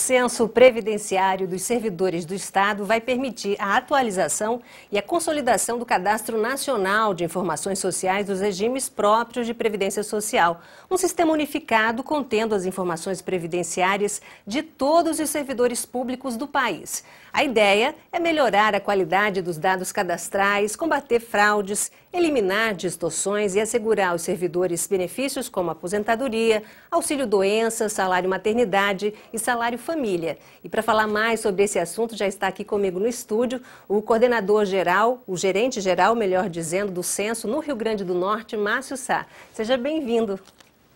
censo previdenciário dos servidores do Estado vai permitir a atualização e a consolidação do Cadastro Nacional de Informações Sociais dos regimes próprios de previdência social, um sistema unificado contendo as informações previdenciárias de todos os servidores públicos do país. A ideia é melhorar a qualidade dos dados cadastrais, combater fraudes, eliminar distorções e assegurar aos servidores benefícios como aposentadoria, auxílio-doença, salário-maternidade e salário-família. E para falar mais sobre esse assunto, já está aqui comigo no estúdio o coordenador-geral, o gerente-geral, melhor dizendo, do Censo no Rio Grande do Norte, Márcio Sá. Seja bem-vindo.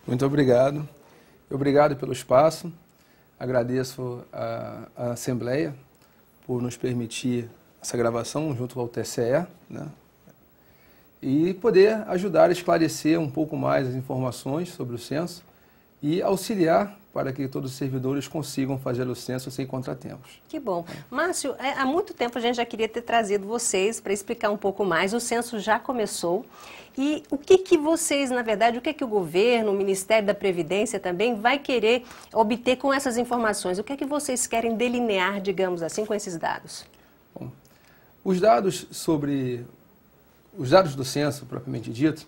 Muito obrigado. Obrigado pelo espaço. Agradeço a Assembleia por nos permitir essa gravação junto ao TCE, né? E poder ajudar a esclarecer um pouco mais as informações sobre o censo e auxiliar para que todos os servidores consigam fazer o censo sem contratempos. Que bom. Márcio, há muito tempo a gente já queria ter trazido vocês para explicar um pouco mais. O censo já começou. E o que vocês, na verdade, o que o governo, o Ministério da Previdência também vai querer obter com essas informações? O que vocês querem delinear, digamos assim, com esses dados? Bom, os dados do censo, propriamente dito,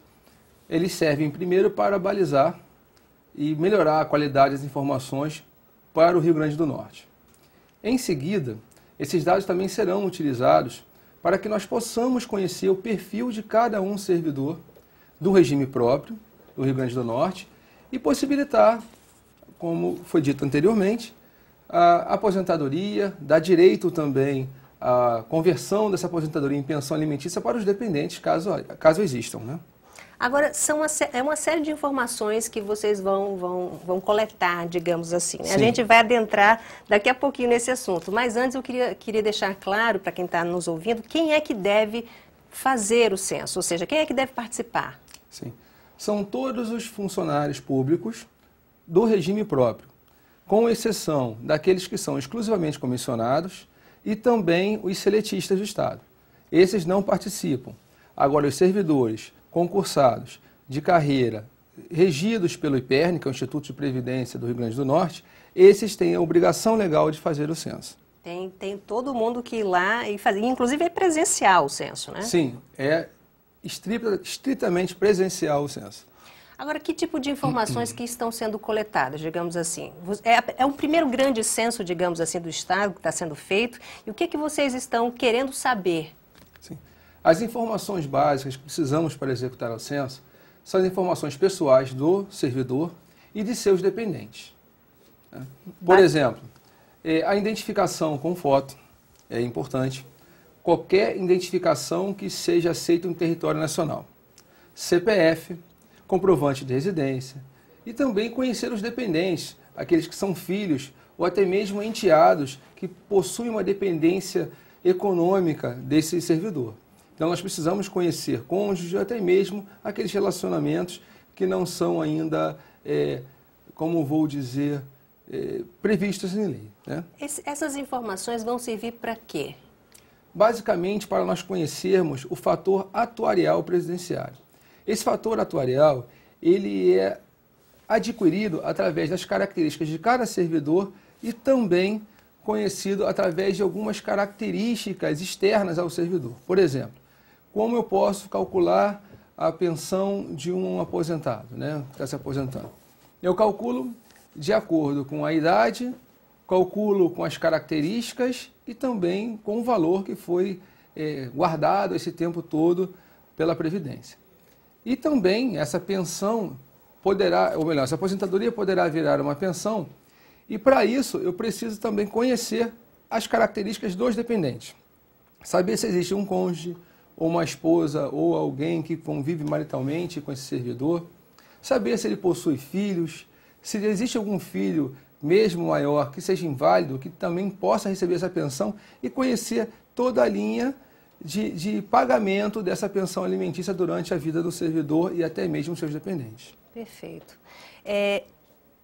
eles servem primeiro para balizar e melhorar a qualidade das informações para o Rio Grande do Norte. Em seguida, esses dados também serão utilizados para que nós possamos conhecer o perfil de cada um servidor do regime próprio do Rio Grande do Norte e possibilitar, como foi dito anteriormente, a aposentadoria, dar direito também à conversão dessa aposentadoria em pensão alimentícia para os dependentes, caso existam, né? Agora, é uma série de informações que vocês vão coletar, digamos assim, né? A gente vai adentrar daqui a pouquinho nesse assunto, mas antes eu queria deixar claro para quem está nos ouvindo, quem é que deve fazer o censo, ou seja, quem é que deve participar? Sim, são todos os funcionários públicos do regime próprio, com exceção daqueles que são exclusivamente comissionados e também os seletistas do Estado. Esses não participam. Agora, os servidores concursados de carreira regidos pelo IPERN, que é o Instituto de Previdência do Rio Grande do Norte, esses têm a obrigação legal de fazer o censo. Tem todo mundo que ir lá e fazer, inclusive é presencial o censo, né? Sim, é estritamente presencial o censo. Agora, que tipo de informações que estão sendo coletadas, digamos assim? É o primeiro grande censo, digamos assim, do Estado que está sendo feito, e o que vocês estão querendo saber? Sim. As informações básicas que precisamos para executar o censo são as informações pessoais do servidor e de seus dependentes. Por exemplo, a identificação com foto é importante. Qualquer identificação que seja aceita no território nacional. CPF, comprovante de residência e também conhecer os dependentes, aqueles que são filhos ou até mesmo enteados que possuem uma dependência econômica desse servidor. Então, nós precisamos conhecer cônjuges, até mesmo aqueles relacionamentos que não são ainda, como vou dizer, previstos em lei, né? Essas informações vão servir para quê? Basicamente, para nós conhecermos o fator atuarial presidenciário. Esse fator atuarial, ele é adquirido através das características de cada servidor e também conhecido através de algumas características externas ao servidor. Por exemplo, como eu posso calcular a pensão de um aposentado, né, que está se aposentando? Eu calculo de acordo com a idade, calculo com as características e também com o valor que foi guardado esse tempo todo pela Previdência. E também essa pensão poderá, ou melhor, essa aposentadoria poderá virar uma pensão e para isso eu preciso também conhecer as características dos dependentes. Saber se existe um cônjuge, ou uma esposa, ou alguém que convive maritalmente com esse servidor. Saber se ele possui filhos, se existe algum filho, mesmo maior, que seja inválido, que também possa receber essa pensão e conhecer toda a linha de pagamento dessa pensão alimentícia durante a vida do servidor e até mesmo seus dependentes. Perfeito.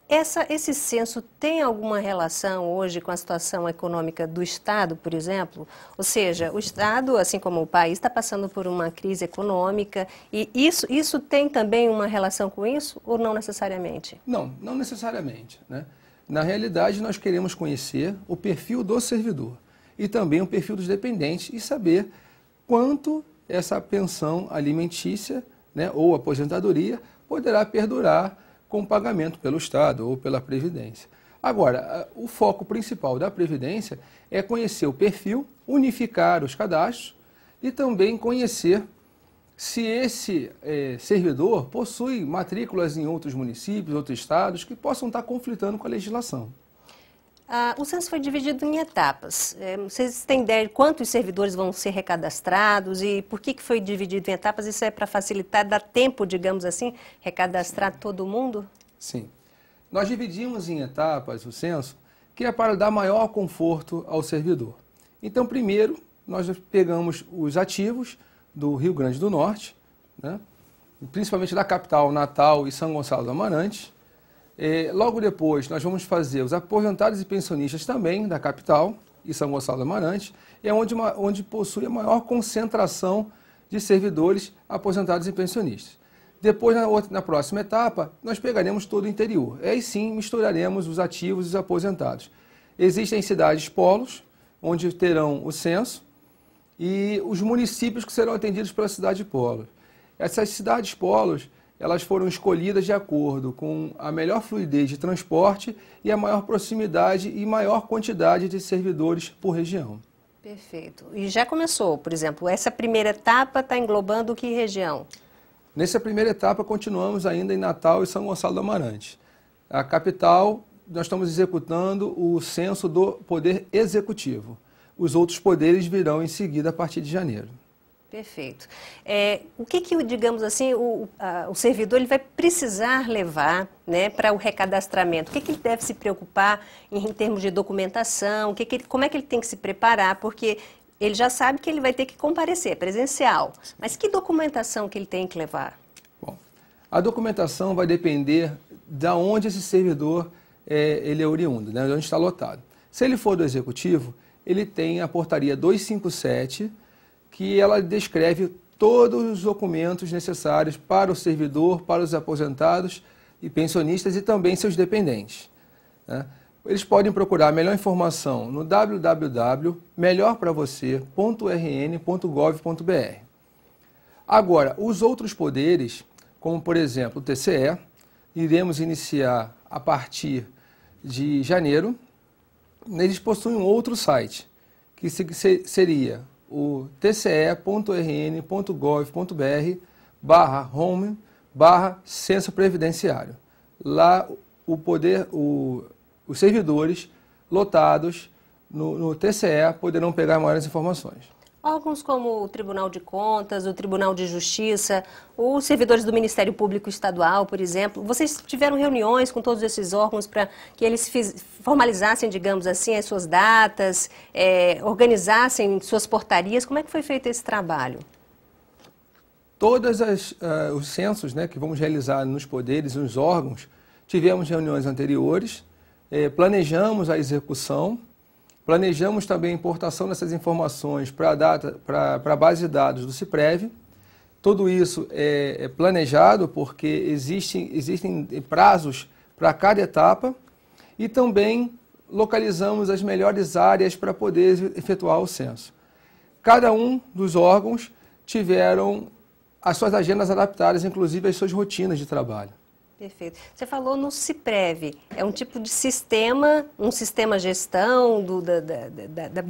Esse censo tem alguma relação hoje com a situação econômica do Estado, por exemplo? Ou seja, o Estado, assim como o país, está passando por uma crise econômica e isso tem também uma relação com isso ou não necessariamente? Não necessariamente, né? Na realidade, nós queremos conhecer o perfil do servidor e também o perfil dos dependentes e saber quanto essa pensão alimentícia, né, ou aposentadoria poderá perdurar com o pagamento pelo Estado ou pela Previdência. Agora, o foco principal da Previdência é conhecer o perfil, unificar os cadastros e também conhecer se esse servidor possui matrículas em outros municípios, outros estados, que possam estar conflitando com a legislação. O censo foi dividido em etapas. Vocês têm ideia de quantos servidores vão ser recadastrados e por que foi dividido em etapas? Isso é para facilitar, dar tempo, digamos assim, recadastrar todo mundo? Sim. Nós dividimos em etapas o censo, que é para dar maior conforto ao servidor. Então, primeiro, nós pegamos os ativos do Rio Grande do Norte, né, principalmente da capital, Natal e São Gonçalo do Amarante. Logo depois, nós vamos fazer os aposentados e pensionistas também da capital e São Gonçalo do Amarante, é onde possui a maior concentração de servidores aposentados e pensionistas. Depois, na próxima etapa, nós pegaremos todo o interior. Aí sim, misturaremos os ativos e os aposentados. Existem cidades polos, onde terão o censo, e os municípios que serão atendidos pela cidade polo. Essas cidades polos, elas foram escolhidas de acordo com a melhor fluidez de transporte e a maior proximidade e maior quantidade de servidores por região. Perfeito. E já começou, por exemplo, essa primeira etapa está englobando que região? Nessa primeira etapa, continuamos ainda em Natal e São Gonçalo do Amarante. A capital, nós estamos executando o censo do Poder Executivo. Os outros poderes virão em seguida a partir de janeiro. Perfeito. O que, digamos assim, o servidor ele vai precisar levar, né, para o recadastramento? O que ele deve se preocupar em termos de documentação? Como é que ele tem que se preparar? Porque ele já sabe que ele vai ter que comparecer, presencial. Mas que documentação que ele tem que levar? Bom, a documentação vai depender de onde esse servidor ele é oriundo, né, de onde está lotado. Se ele for do Executivo, ele tem a portaria 257, que ela descreve todos os documentos necessários para o servidor, para os aposentados e pensionistas e também seus dependentes, né? Eles podem procurar melhor informação no www.melhorpravocê.rn.gov.br. Agora, os outros poderes, como por exemplo o TCE, iremos iniciar a partir de janeiro. Eles possuem um outro site, que seria o tce.rn.gov.br/home/censo previdenciário. Lá os servidores lotados no TCE poderão pegar maiores informações. Órgãos como o Tribunal de Contas, o Tribunal de Justiça, os servidores do Ministério Público Estadual, por exemplo, vocês tiveram reuniões com todos esses órgãos para que eles formalizassem, digamos assim, as suas datas, organizassem suas portarias? Como é que foi feito esse trabalho? Todos os censos, né, que vamos realizar nos poderes e nos órgãos, tivemos reuniões anteriores, planejamos a execução, planejamos também a importação dessas informações para a base de dados do CIPREV. Tudo isso é planejado porque existem prazos para cada etapa e também localizamos as melhores áreas para poder efetuar o censo. Cada um dos órgãos tiveram as suas agendas adaptadas, inclusive as suas rotinas de trabalho. Perfeito. Você falou no CIPREV, é um tipo de sistema, um sistema gestão do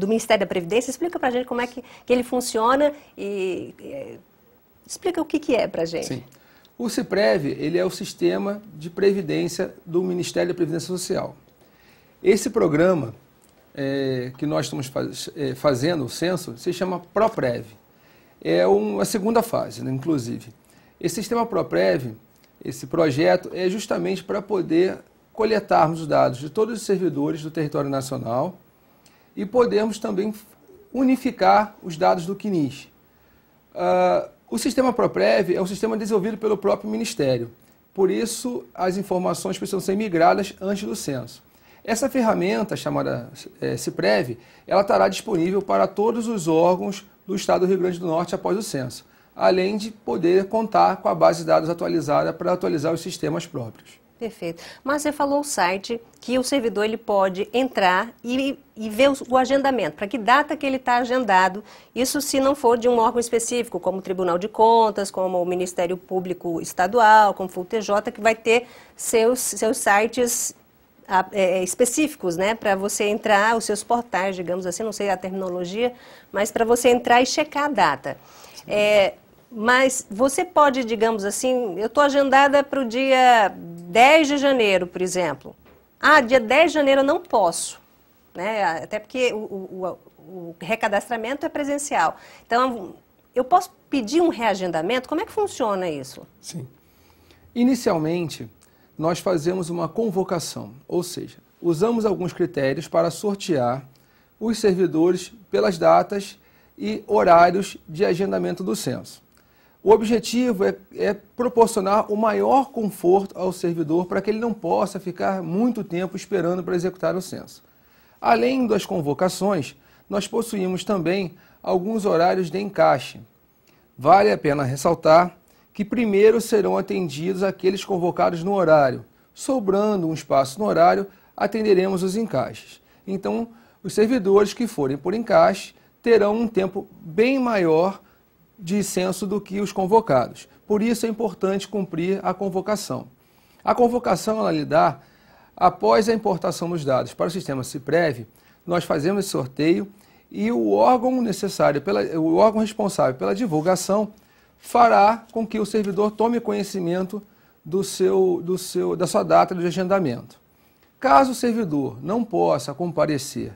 Ministério da Previdência. Explica para a gente como é que ele funciona e explica o que é para a gente. Sim. O CIPREV, ele é o sistema de previdência do Ministério da Previdência Social. Esse programa que nós estamos fazendo, o censo, se chama ProPrev. É a segunda fase, né, inclusive. Esse sistema ProPrev, esse projeto é justamente para poder coletarmos os dados de todos os servidores do território nacional e podermos também unificar os dados do CNIS. O sistema ProPrev é um sistema desenvolvido pelo próprio Ministério, por isso as informações precisam ser migradas antes do censo. Essa ferramenta, chamada CIPREV, ela estará disponível para todos os órgãos do Estado do Rio Grande do Norte após o censo, além de poder contar com a base de dados atualizada para atualizar os sistemas próprios. Perfeito. Mas você falou o site que o servidor ele pode entrar e ver o agendamento, para que data que ele está agendado, isso se não for de um órgão específico, como o Tribunal de Contas, como o Ministério Público Estadual, como o TJ, que vai ter seus sites específicos, né, para você entrar, os seus portais, digamos assim, não sei a terminologia, mas para você entrar e checar a data. Mas você pode, digamos assim, eu estou agendada para o dia 10 de janeiro, por exemplo. Ah, dia 10 de janeiro eu não posso, né? Até porque o recadastramento é presencial. Então, eu posso pedir um reagendamento? Como é que funciona isso? Sim. Inicialmente, nós fazemos uma convocação, ou seja, usamos alguns critérios para sortear os servidores pelas datas e horários de agendamento do censo. O objetivo é proporcionar o maior conforto ao servidor para que ele não possa ficar muito tempo esperando para executar o censo. Além das convocações, nós possuímos também alguns horários de encaixe. Vale a pena ressaltar que primeiro serão atendidos aqueles convocados no horário. Sobrando um espaço no horário, atenderemos os encaixes. Então, os servidores que forem por encaixe terão um tempo bem maior de censo do que os convocados. Por isso é importante cumprir a convocação. A convocação ela lhe dá, após a importação dos dados para o sistema Ciprev, nós fazemos esse sorteio e o órgão o órgão responsável pela divulgação fará com que o servidor tome conhecimento da sua data de agendamento. Caso o servidor não possa comparecer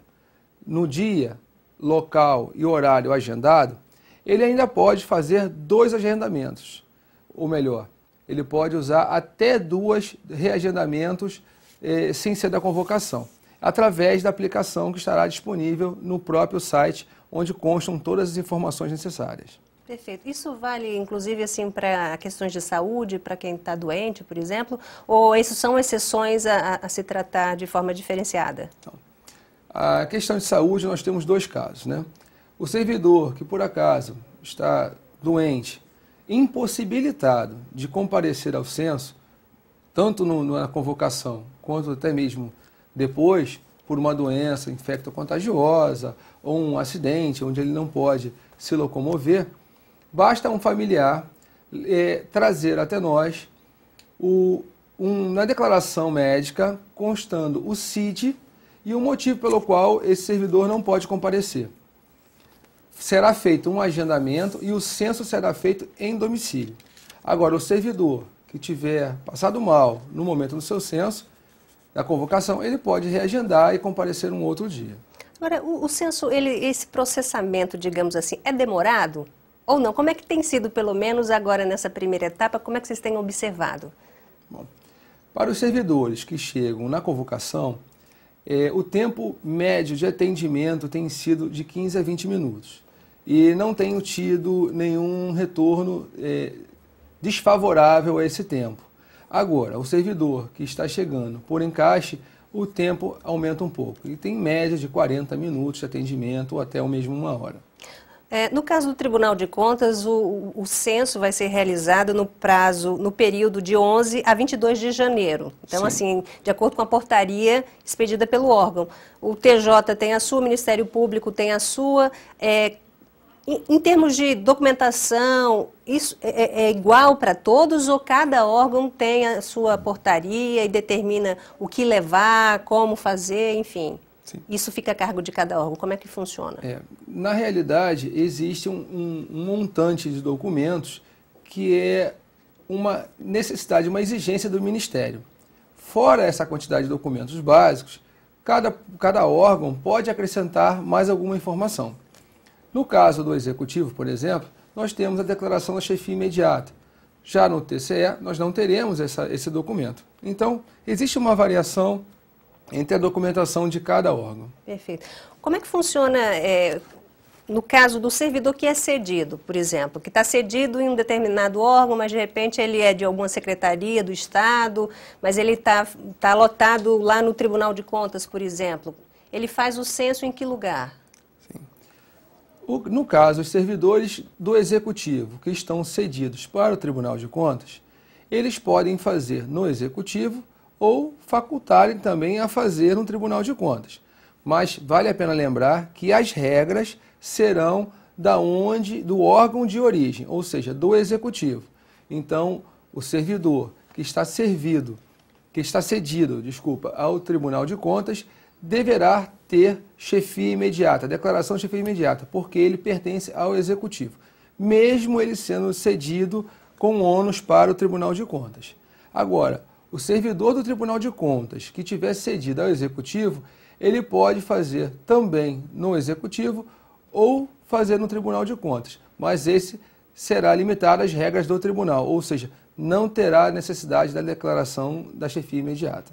no dia, local e horário agendado, ele ainda pode fazer 2 agendamentos, ou melhor, ele pode usar até 2 reagendamentos sem ser da convocação, através da aplicação que estará disponível no próprio site, onde constam todas as informações necessárias. Perfeito. Isso vale, inclusive, assim, para questões de saúde, para quem está doente, por exemplo, ou isso são exceções a se tratar de forma diferenciada? Então, a questão de saúde, nós temos 2 casos, né? O servidor que, por acaso, está doente, impossibilitado de comparecer ao censo, tanto na convocação quanto até mesmo depois, por uma doença infecto-contagiosa ou um acidente onde ele não pode se locomover, basta um familiar trazer até nós na declaração médica constando o CID e o motivo pelo qual esse servidor não pode comparecer. Será feito um agendamento e o censo será feito em domicílio. Agora, o servidor que tiver passado mal no momento do seu censo, da convocação, ele pode reagendar e comparecer um outro dia. Agora, o censo, esse processamento, digamos assim, é demorado ou não? Como é que tem sido, pelo menos agora nessa primeira etapa, como é que vocês têm observado? Bom, para os servidores que chegam na convocação, o tempo médio de atendimento tem sido de 15 a 20 minutos. E não tenho tido nenhum retorno desfavorável a esse tempo. Agora, o servidor que está chegando por encaixe, o tempo aumenta um pouco. E tem média de 40 minutos de atendimento ou até mesmo 1 hora. No caso do Tribunal de Contas, o censo vai ser realizado no período de 11 a 22 de janeiro. Então, assim, de acordo com a portaria expedida pelo órgão. O TJ tem a sua, o Ministério Público tem a sua. Em termos de documentação, isso é igual para todos ou cada órgão tem a sua portaria e determina o que levar, como fazer, enfim? Sim. Isso fica a cargo de cada órgão. Como é que funciona? Na realidade, existe um montante de documentos que é uma necessidade, uma exigência do Ministério. Fora essa quantidade de documentos básicos, cada órgão pode acrescentar mais alguma informação. No caso do Executivo, por exemplo, nós temos a declaração da chefia imediata. Já no TCE, nós não teremos esse documento. Então, existe uma variação entre a documentação de cada órgão. Perfeito. Como é que funciona, no caso do servidor que é cedido, por exemplo, que está cedido em um determinado órgão, mas de repente ele é de alguma secretaria do Estado, mas ele está alotado lá no Tribunal de Contas, por exemplo. Ele faz o censo em que lugar? No caso, os servidores do Executivo que estão cedidos para o Tribunal de Contas, eles podem fazer no Executivo ou facultarem também a fazer no Tribunal de Contas. Mas vale a pena lembrar que as regras serão do órgão de origem, ou seja, do Executivo. Então, o servidor que está cedido, ao Tribunal de Contas, deverá ter chefia imediata, declaração de chefia imediata, porque ele pertence ao Executivo, mesmo ele sendo cedido com ônus para o Tribunal de Contas. Agora, o servidor do Tribunal de Contas que tiver cedido ao Executivo, ele pode fazer também no Executivo ou fazer no Tribunal de Contas, mas esse será limitado às regras do tribunal, ou seja, não terá necessidade da declaração da chefia imediata.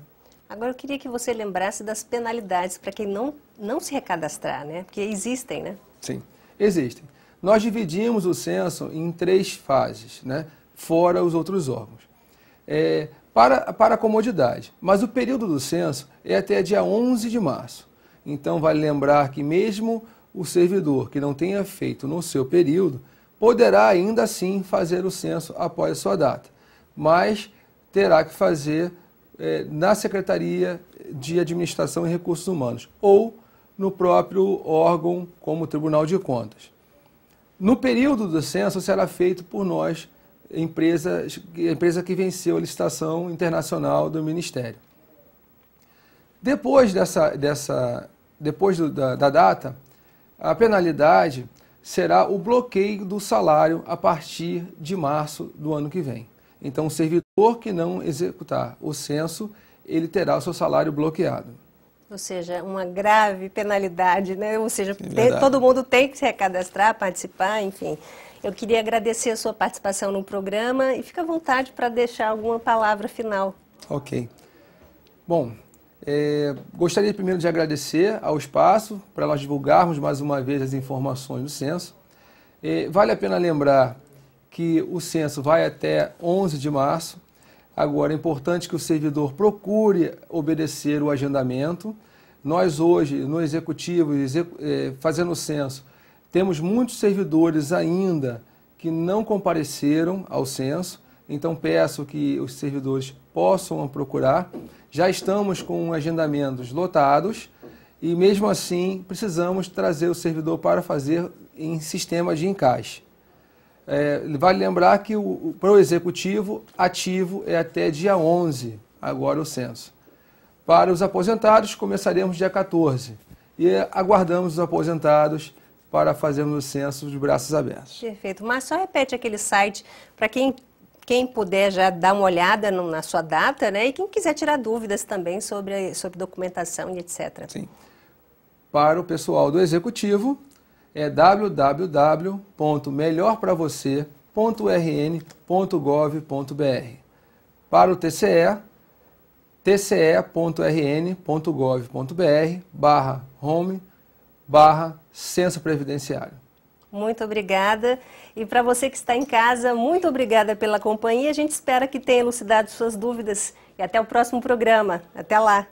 Agora eu queria que você lembrasse das penalidades para quem não se recadastrar, né? Porque existem, né? Sim, existem. Nós dividimos o censo em 3 fases, né? Fora os outros órgãos. Para a comodidade, mas o período do censo é até dia 11 de março. Então, vale lembrar que mesmo o servidor que não tenha feito no seu período, poderá ainda assim fazer o censo após a sua data, mas terá que fazer na Secretaria de Administração e Recursos Humanos ou no próprio órgão como o Tribunal de Contas. No período do censo será feito por nós, empresa que venceu a licitação internacional do Ministério. Depois da data, a penalidade será o bloqueio do salário a partir de março do ano que vem. Então, o servidor que não executar o censo, ele terá o seu salário bloqueado. Ou seja, uma grave penalidade, né? Ou seja, todo mundo tem que se recadastrar, participar, enfim. Eu queria agradecer a sua participação no programa e fica à vontade para deixar alguma palavra final. Ok. Bom, gostaria primeiro de agradecer ao espaço para nós divulgarmos mais uma vez as informações do censo. Vale a pena lembrar que o censo vai até 11 de março. Agora, é importante que o servidor procure obedecer o agendamento. Nós hoje, no Executivo, fazendo o censo, temos muitos servidores ainda que não compareceram ao censo, então peço que os servidores possam procurar. Já estamos com agendamentos lotados e, mesmo assim, precisamos trazer o servidor para fazer em sistema de encaixe. Vale lembrar que para o Executivo ativo é até dia 11, agora o censo. Para os aposentados, começaremos dia 14 e aguardamos os aposentados para fazermos o censo de braços abertos. Perfeito. Mas só repete aquele site para quem puder já dar uma olhada na sua data, né? E quem quiser tirar dúvidas também sobre documentação e etc. Sim. Para o pessoal do Executivo, é www.melhorpravocê.rn.gov.br. Para o TCE, tce.rn.gov.br/home/censo previdenciário. Muito obrigada. E para você que está em casa, muito obrigada pela companhia. A gente espera que tenha elucidado suas dúvidas. E até o próximo programa. Até lá.